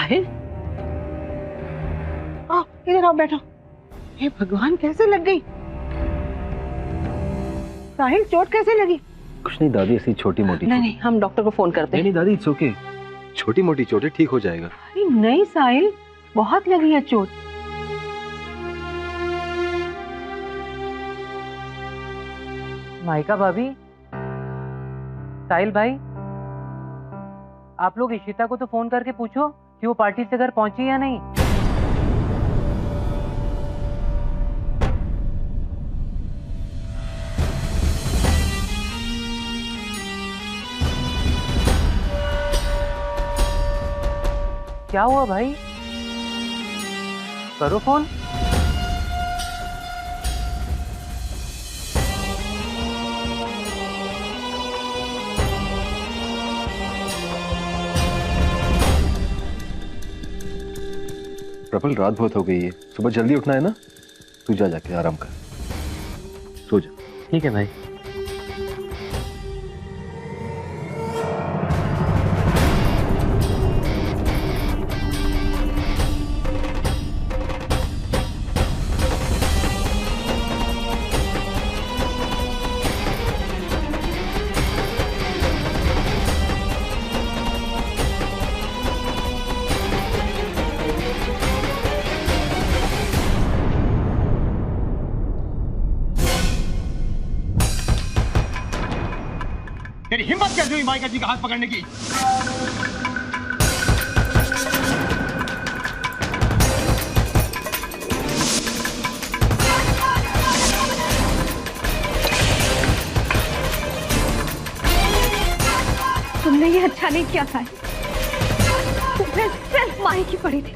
साहिल, आओ इधर आओ, बैठो। हे भगवान, कैसे लग गई? साहिल, चोट कैसे लगी? कुछ नहीं दादी, ऐसी छोटी मोटी। नहीं, हम डॉक्टर को फोन करते हैं। नहीं दादी, इट्स ओके, छोटी मोटी चोट है, ठीक हो जाएगा। अरे नहीं साहिल, बहुत लगी है चोट। माइका भाभी, साहिल भाई, आप लोग इशिता को तो फोन करके पूछो कि वो पार्टी से घर पहुंची या नहीं। क्या हुआ भाई? करो फोन। प्रबल, रात बहुत हो गई है, सुबह जल्दी उठना है ना। तू जा, जाके आराम कर, सो जा। ठीक है भाई। तेरी हिम्मत कैसे हुई माइका जी का हाथ पकड़ने की? तुमने ये अच्छा नहीं किया साहिल, तुम्हें सिर्फ माही की पड़ी थी।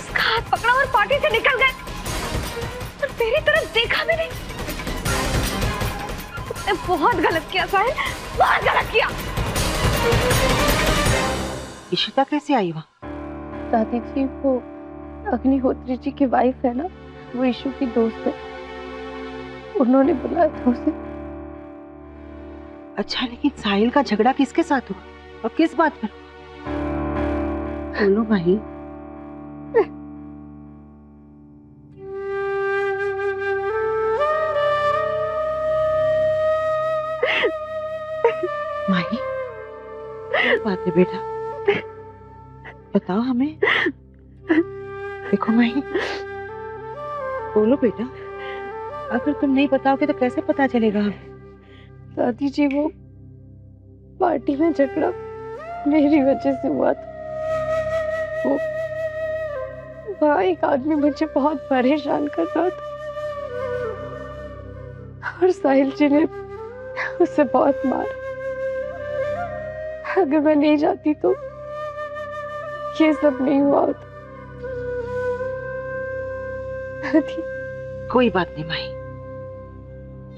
उसका हाथ पकड़ा और पार्टी से निकल गए और मेरी तरफ देखा भी नहीं। तुमने बहुत गलत किया साहिल, बहुत गलत किया। इशिता कैसे आई वहाँ? दादी जी, वो अग्निहोत्री जी की वाइफ है ना, वो ईशु की दोस्त है, उन्होंने बुलाया था उसे। अच्छा, लेकिन साहिल का झगड़ा किसके साथ हुआ और किस बात पर? बोलो भाई। माही, क्या बात है बेटा, बताओ हमें। देखो माही, बोलो बेटा, अगर तुम नहीं बताओगे तो कैसे पता चलेगा हमें? दादी जी, वो पार्टी में झगड़ा मेरी वजह से हुआ था। वो वहाँ एक आदमी मुझे बहुत परेशान कर रहा था और साहिल जी ने उसे बहुत मारा। अगर मैं नहीं जाती तो ये सब नहीं हुआ होता। दादी, कोई बात नहीं माही,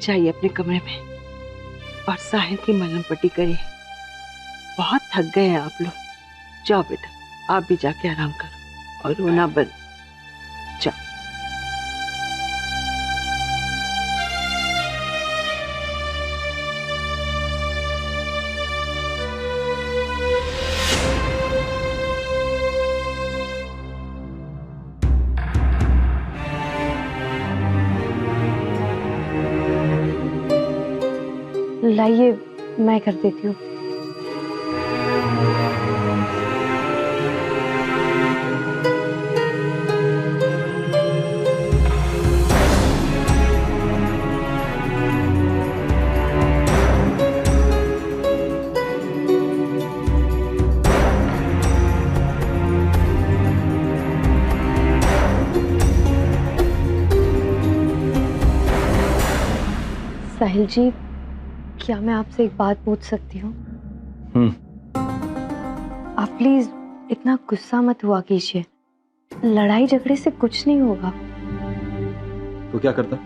जाइए अपने कमरे में और साहिल की मलहम पट्टी करिए। बहुत थक गए हैं आप लोग। जाओ बेटा, आप भी जाके आराम करो और रोना बंद। जाओ। लाइए, मैं कर देती हूँ। साहिल जी, क्या मैं आपसे एक बात पूछ सकती हूँ? आप प्लीज इतना गुस्सा मत हुआ कीजिए, लड़ाई झगड़े से कुछ नहीं होगा। तो क्या करता?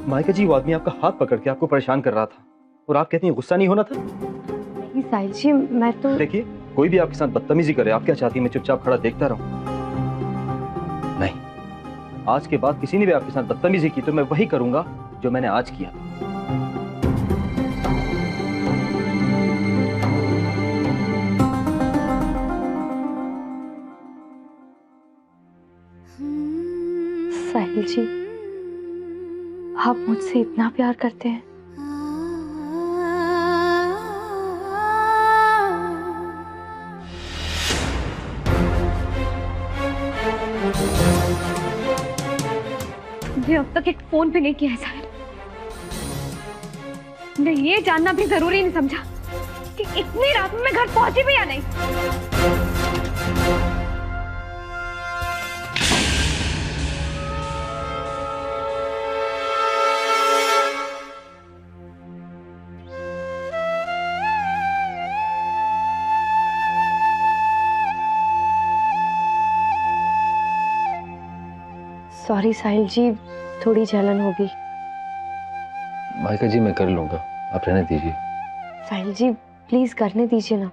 माइका जी, वो आदमी आपका हाथ पकड़ के आपको परेशान कर रहा था और आप कहती हैं गुस्सा नहीं होना था? नहीं साहिल जी, मैं तो देखिए, कोई भी आपके साथ बदतमीजी करे, आप क्या चाहती हैं मैं चुपचाप खड़ा देखता रहूं? नहीं, आज के बाद किसी ने भी आपके साथ बदतमीजी की तो मैं वही करूंगा जो मैंने आज किया। साहिल जी, आप मुझसे इतना प्यार करते हैं। मुझे अब तक एक फोन भी नहीं किया है साहिल। मैं ये जानना भी जरूरी नहीं समझा कि इतनी रात में घर पहुंची भी या नहीं। सॉरी साहिल जी, थोड़ी जलन होगी। माइका जी मैं कर लूंगा, आप रहने दीजिए। साहिल जी प्लीज करने दीजिए ना,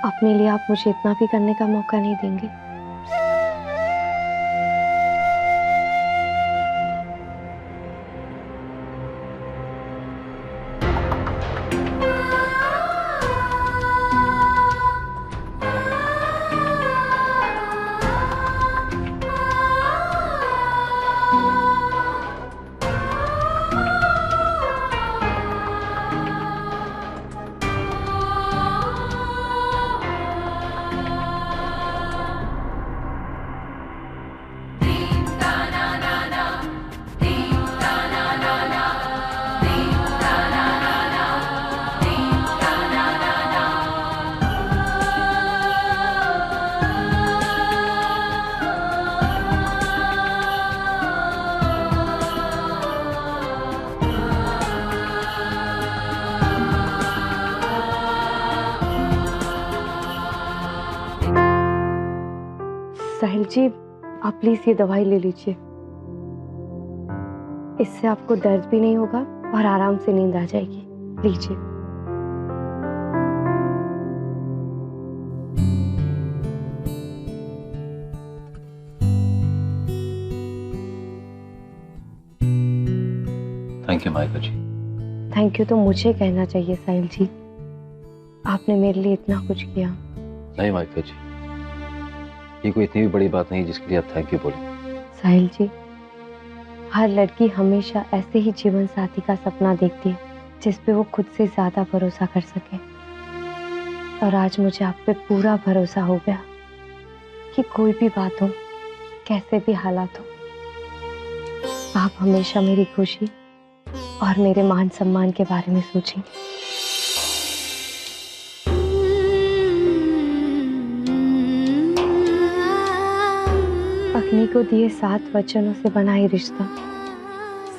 अपने लिए आप मुझे इतना भी करने का मौका नहीं देंगे। साहिल जी आप प्लीज ये दवाई ले लीजिए, इससे आपको दर्द भी नहीं होगा और आराम से नींद आ जाएगी। लीजिए। Thank you Maika ji. Thank you तो मुझे कहना चाहिए साहिल जी, आपने मेरे लिए इतना कुछ किया। नहीं माइका जी, ये कोई इतनी भी बड़ी बात नहीं जिसके लिए आप थैंक यू बोले। साहिल जी, हर लड़की हमेशा ऐसे ही जीवन साथी का सपना देखती है जिस पे वो खुद से ज्यादा भरोसा कर सके, और आज मुझे आप पे पूरा भरोसा हो गया कि कोई भी बात हो, कैसे भी हालात हो, आप हमेशा मेरी खुशी और मेरे मान सम्मान के बारे में सोचेंगे। अग्नि को दिए 7 वचनों से बना ये रिश्ता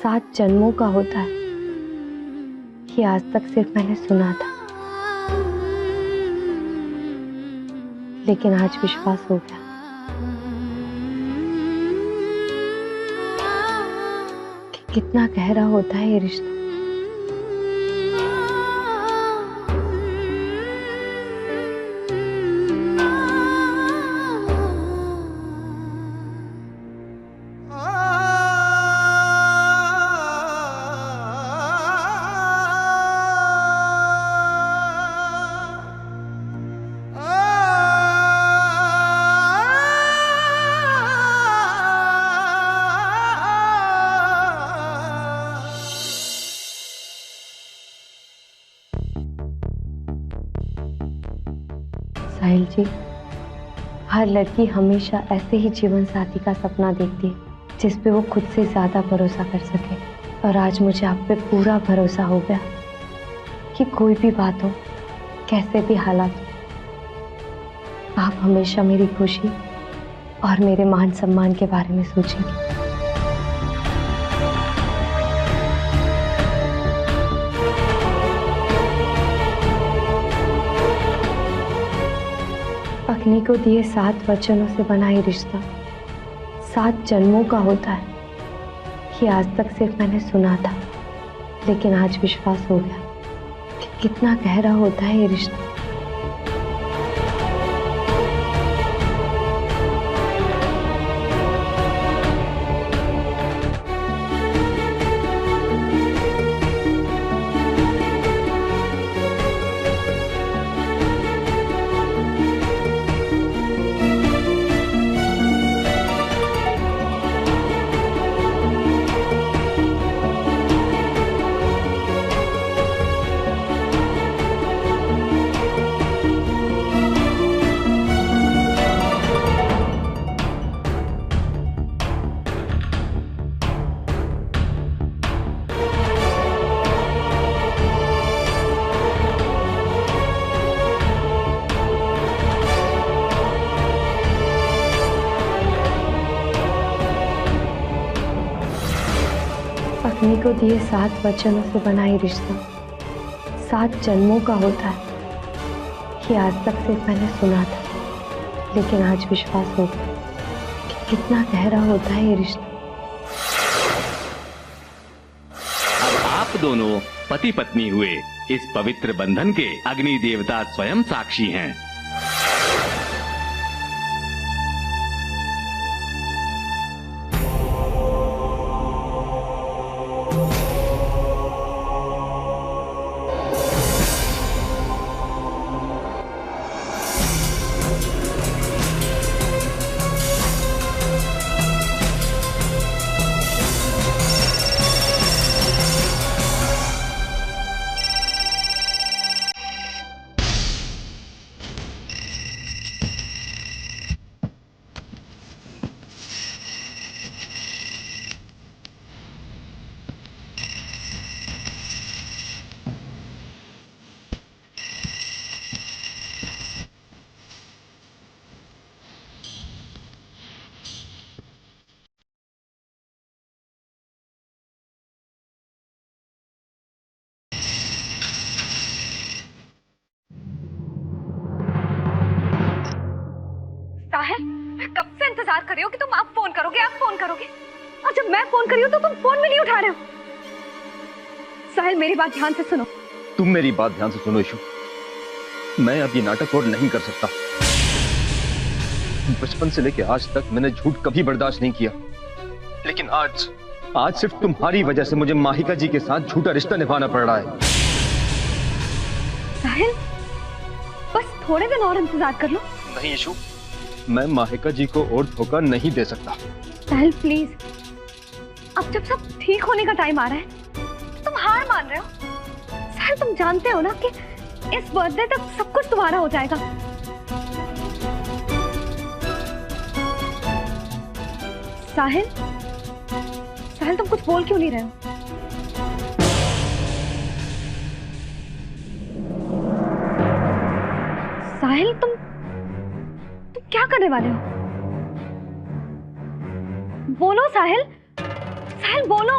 7 जन्मों का होता है, ये आज तक सिर्फ मैंने सुना था, लेकिन आज विश्वास हो गया कि कितना गहरा होता है ये रिश्ता। साहिल जी, हर लड़की हमेशा ऐसे ही जीवन साथी का सपना देखती है जिस पे वो खुद से ज्यादा भरोसा कर सके, और आज मुझे आप पे पूरा भरोसा हो गया कि कोई भी बात हो, कैसे भी हालात हो, आप हमेशा मेरी खुशी और मेरे मान सम्मान के बारे में सोचेंगे। अग्नि को दिए 7 वचनों से बना ये रिश्ता 7 जन्मों का होता है, ये आज तक सिर्फ मैंने सुना था, लेकिन आज विश्वास हो गया कि कितना गहरा होता है ये रिश्ता। को दिए 7 वचनों से बना ये रिश्ता 7 जन्मों का होता है, ये आज तक सिर्फ मैंने सुना था, लेकिन आज विश्वास हो गया कि कितना गहरा होता है ये रिश्ता। अब आप दोनों पति पत्नी हुए। इस पवित्र बंधन के अग्नि देवता स्वयं साक्षी हैं। साहिल, मैं कब से इंतजार कर रही हूँ कि तुम आप फोन करोगे, और जब मैं फोन कर रही हूँ तो तुम फोन भी नहीं उठा रहे हो। साहिल, मेरी बात ध्यान से सुनो। तुम मेरी बात ध्यान से सुनो इशू। मैं अब ये नाटक और नहीं कर सकता। बचपन से लेकर आज तक मैंने झूठ कभी बर्दाश्त नहीं किया, लेकिन आज सिर्फ तुम्हारी वजह से मुझे माहिका जी के साथ झूठा रिश्ता निभाना पड़ रहा है। साहिल, बस थोड़े दिन और इंतजार कर लो। नहीं इशू, मैं माहिका जी को और धोखा नहीं दे सकता। साहिल प्लीज, अब जब सब ठीक होने का टाइम आ रहा है तो तुम हार मान रहे हो। साहिल, तुम जानते हो ना कि इस बर्थडे तक सब कुछ तुम्हारा हो जाएगा। साहिल, साहिल तुम कुछ बोल क्यों नहीं रहे हो? साहिल, तुम क्या करने वाले हो? बोलो साहिल, साहिल बोलो।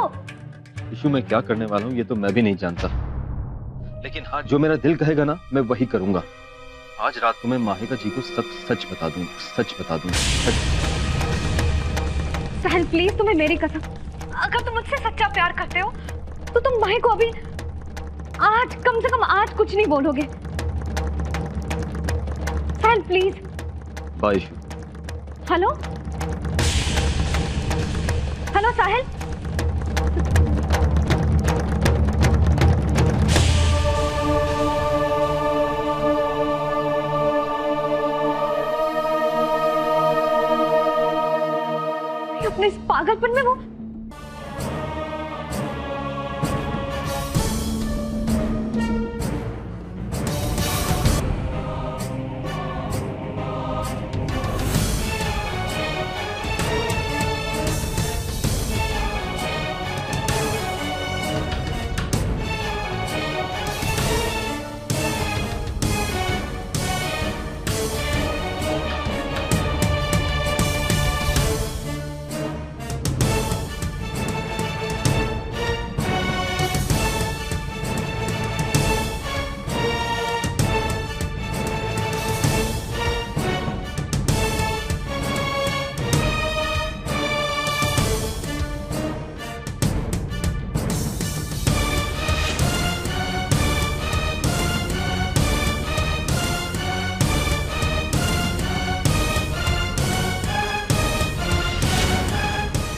इशू, मैं क्या करने वाला हूँ ये तो मैं भी नहीं जानता, लेकिन हाँ, जो मेरा दिल कहेगा ना मैं वही करूंगा। आज रात को मैं माहिका जी को सब सच बता दूंगा। साहिल प्लीज, तुम्हें मेरी कसम, अगर तुम मुझसे सच्चा प्यार करते हो तो तुम माही को अभी आज, कम से कम आज कुछ नहीं बोलोगे। Sahil please. Bye Ishu. Hello hello Sahil. अपने इस पागलपन में वो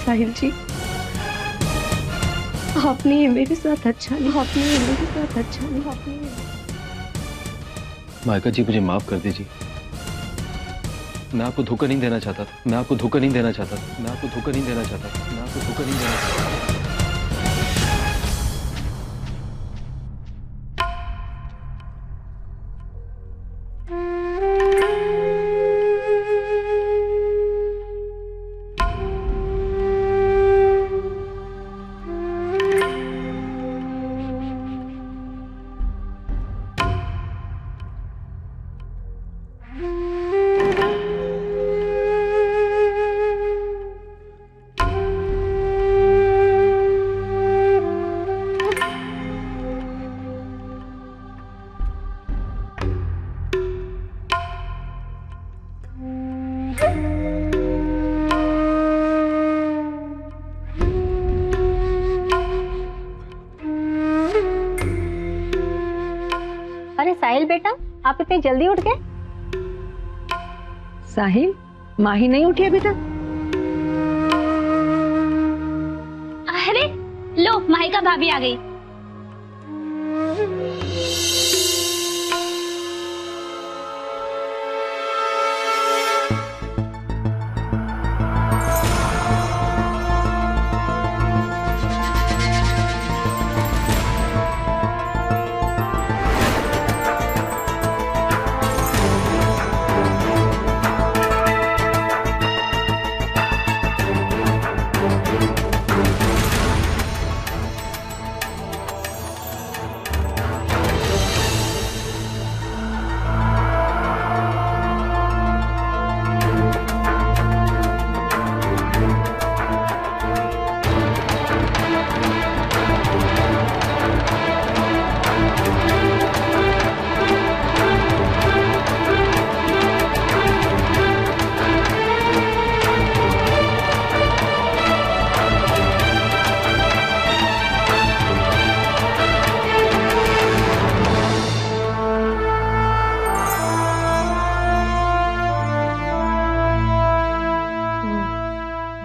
साहिल जी, आपने ये मेरे साथ अच्छा नहीं, माहिका जी, मुझे माफ कर दीजिए। मैं आपको धोखा नहीं देना चाहता था। मैं आपको धोखा नहीं देना चाहता। अरे साहिल बेटा, आप इतनी जल्दी उठ गए? साहिल, माही नहीं उठी अभी तक? अरे लो, माहिका भाभी आ गई।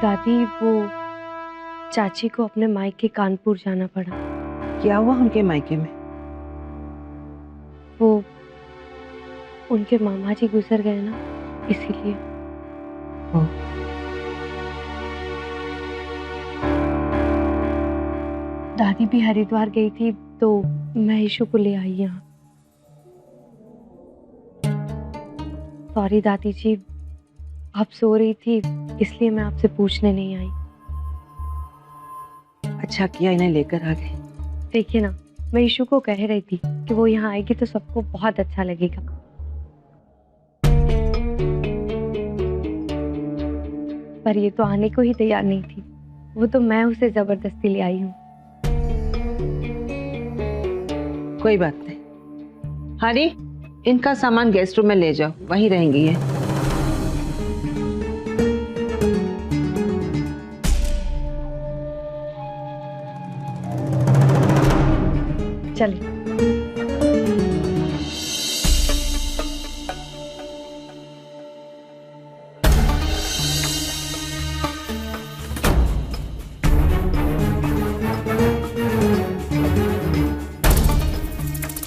दादी, वो चाची को अपने मायके कानपुर जाना पड़ा। क्या हुआ उनके मायके में? वो उनके मामा जी गुजर गए ना, इसीलिए। दादी भी हरिद्वार गई थी तो मैं ईशु को ले आई यहाँ। सॉरी दादी जी, आप सो रही थी इसलिए मैं आपसे पूछने नहीं आई। अच्छा किया इन्हें लेकर आ गए। देखिए ना, मैं ईशु को कह रही थी कि वो यहाँ आएगी तो सबको बहुत अच्छा लगेगा। पर ये तो आने को ही तैयार नहीं थी, वो तो मैं उसे जबरदस्ती ले आई हूँ। कोई बात नहीं। हरी, इनका सामान गेस्ट रूम में ले जाओ, वहीं रहेंगी ये। चलिए।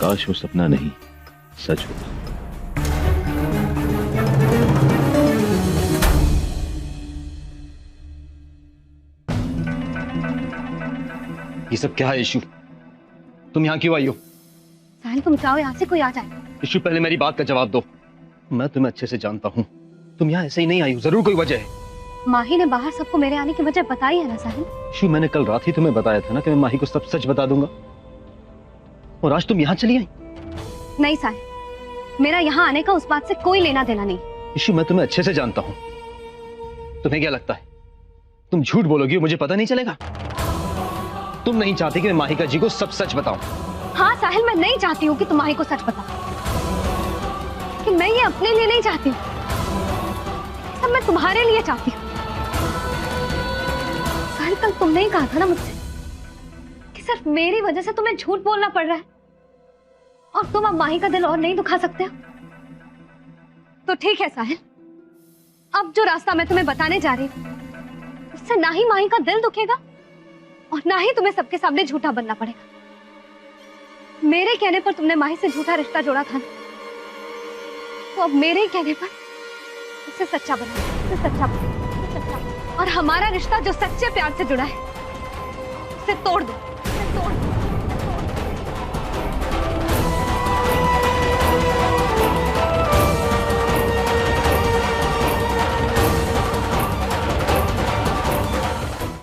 काश वो सपना नहीं सच होता। ये सब क्या है इशू? तुम यहाँ क्यों आई हो? साहिल तुम चाहो यहाँ से कोई आ जाए। इशू, पहले मेरी बात का जवाब दो। मैं तुम्हें अच्छे से जानता हूँ, तुम यहाँ ऐसे ही नहीं आई हो, जरूर कोई वजह है। माही ने बाहर सबको मेरे आने की वजह बताई है ना साहिल। इशू, मैंने कल रात ही तुम्हें बताया था ना कि मैं माही को सब सच बता दूंगा, और आज तुम यहाँ चली आई। नहीं साहिल, मेरा यहाँ आने का उस बात से कोई लेना देना नहीं। इशू, मैं तुम्हें अच्छे से जानता हूँ, तुम्हें क्या लगता है तुम झूठ बोलोगी और मुझे पता नहीं चलेगा? तुम नहीं चाहती कि मैं माहिका जी को सब सच बताऊं। हाँ साहिल, मैं नहीं चाहती हूँ कि तुम माही को सच बताओ, कि मैं ये अपने लिए नहीं चाहती हूँ, सब मैं तुम्हारे लिए चाहती हूँ। साहिल, कल तुमने ही कहा था ना मुझसे कि सिर्फ मेरी वजह से तुम्हें झूठ बोलना पड़ रहा है, और तुम अब माही का दिल और नहीं दुखा सकते हो। तो ठीक है साहिल, अब जो रास्ता मैं तुम्हें बताने जा रही हूँ उससे ना ही माही का दिल दुखेगा और ना ही तुम्हें सबके सामने झूठा बनना पड़ेगा। मेरे कहने पर तुमने माही से झूठा रिश्ता जोड़ा था ना, तो अब मेरे ही कहने पर उसे सच्चा बना, उसे सच्चा बना, उसे सच्चा बना। और हमारा रिश्ता जो सच्चे प्यार से जुड़ा है उसे तोड़ दो, उसे तोड़ दो।